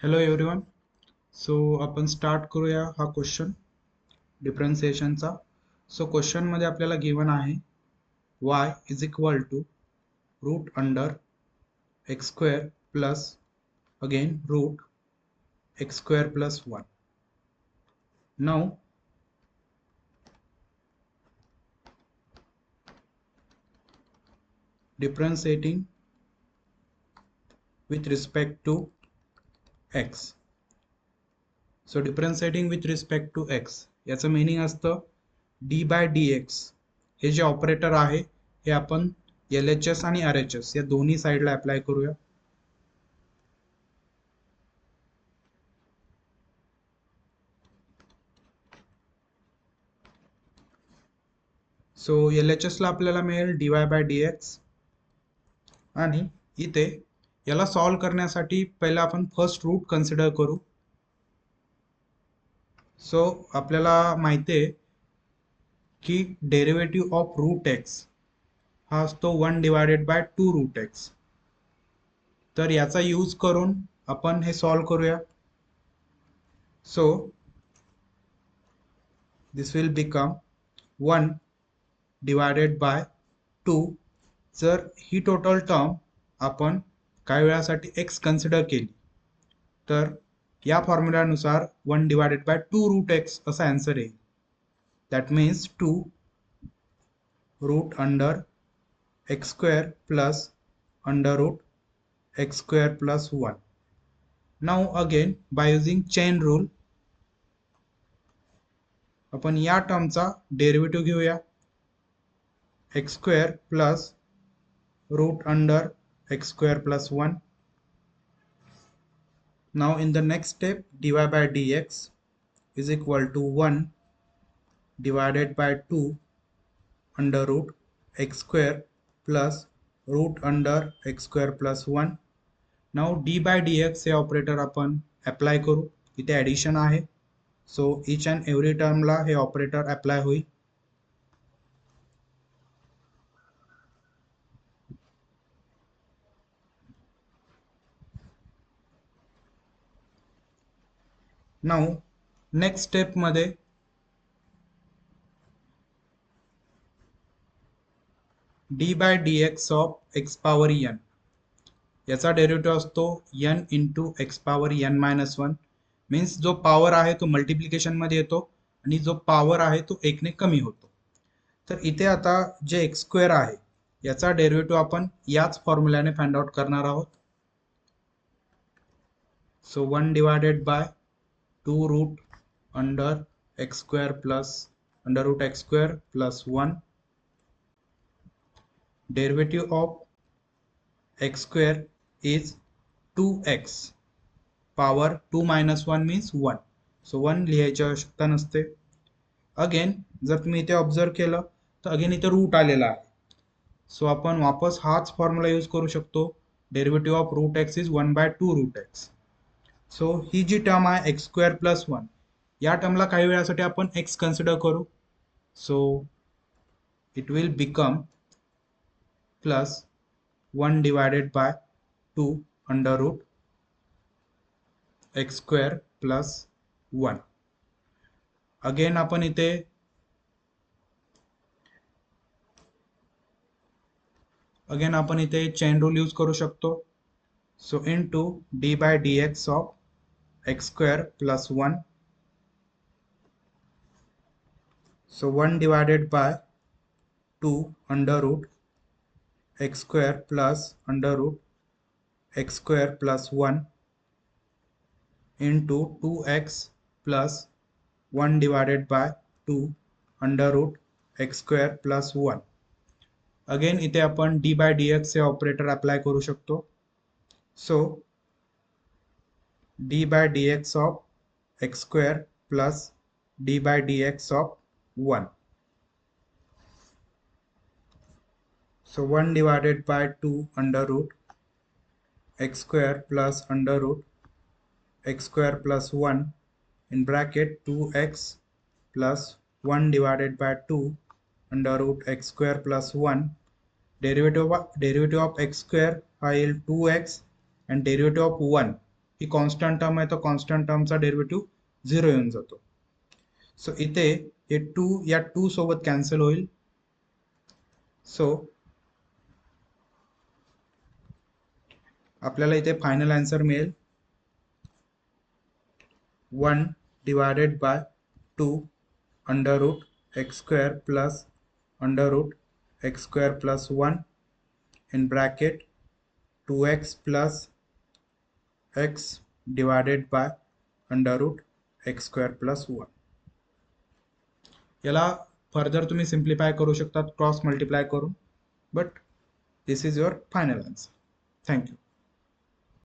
Hello everyone. सो आपण start करूया हा क्वेश्चन डिफरन्सिएशनचा. सो क्वेश्चनमध्ये आपल्याला गिवन आहे y is equal to root under x square plus again root x square plus 1. Now differentiating with respect to x. So differentiating with respect to x याचं meaning असतं D by D X. हे जे operator आहे हे आपण L H S आणि R H S या दोन्ही साईडला अप्लाय करूया. सो एल एच एसला आपल्याला मिळेल D y by D x आणि इथे याला सॉल्व करण्यासाठी पहिला आपण फर्स्ट रूट कन्सिडर करू. सो आपल्याला माहिती आहे की डेरिव्हेटिव्ह ऑफ रूट एक्स हा असतो 1 डिवायडेड बाय 2 रूट एक्स. तर याचा यूज करून आपण हे सॉल्व करूया. So this will become 1 divided by 2. जर ही टोटल टर्म आपण काही वेळासाठी एक्स कन्सिडर केली तर या फॉर्म्युल्यानुसार 1 डिवायडेड बाय 2 रूट एक्स असा आन्सर येईल. That means 2 root under x square plus under root x square plus 1. Now again by using chain rule आपण या टर्मचा डेरिव्हेटिव्ह घेऊया. X square plus root under x square plus 1. Now in the next step dy by dx is equal to 1 divided by 2 under root x square plus root under x square plus 1. Now d by dx हे operator आपण apply करू. इथे addition आहे so each and every टर्मला हे operator apply होईल. Now next step मध्ये d by D x of x power n याचा डेरिव्हेटिव्ह असतो n into x power n minus 1. Means जो पॉवर आहे तो मल्टिप्लिकेशन मध्ये येतो आणि जो पॉवर आहे तो एकने कमी होतो. तर इथे आता जे एक्स स्क्वेअर आहे याचा डेरिव्हेटिव्ह आपण याच फॉर्म्युल्याने फाइंड आउट करणार आहोत. So 1 divided by 2 root under x square plus under root x square plus 1. Derivative of x square is 2x power 2 minus 1 means 1. So 1 लिहायची आवश्यकता नसते. अगेन जर तुम्ही इथे ऑब्झर्व केलं तर अगेन इथे रूट आलेला आहे. सो आपण वापस हाच फॉर्म्युला यूज करू शकतो. Derivative of root x is 1 by 2 root x. So ही जी टर्म आहे एक्स स्क्वेअर प्लस 1 या टर्मला काही वेळासाठी आपण एक्स कन्सिडर करू. So it will become plus 1 divided by 2 under root x square plus 1. Again आपण इथे चेन रूल यूज करू शकतो. So into D by D x of x square plus 1. So 1 divided by 2 under root x square plus under root x square plus 1 into 2x plus 1 divided by 2 under root x square plus 1. Again इथे आपण d by dx हे operator apply करू शकतो. So d by dx of x square plus d by dx of 1. So 1 divided by 2 under root x square plus under root x square plus 1 in bracket 2x plus 1 divided by 2 under root x square plus 1. Derivative of x square is 2x and derivative of 1 he constant term आहे तर constant टर्मचा derivative 0 येऊन जातो. सो इथे हे 2 या 2 सोबत cancel होईल. सो आपल्याला इथे फायनल आन्सर मिळेल 1 divided by 2 under root x square plus under root x square plus 1 in bracket 2x plus x divided by under root x square plus 1. याला फर्दर तुम्ही सिम्प्लिफाय करू शकता क्रॉस मल्टिप्लाय करून, but this is your final answer. Thank you.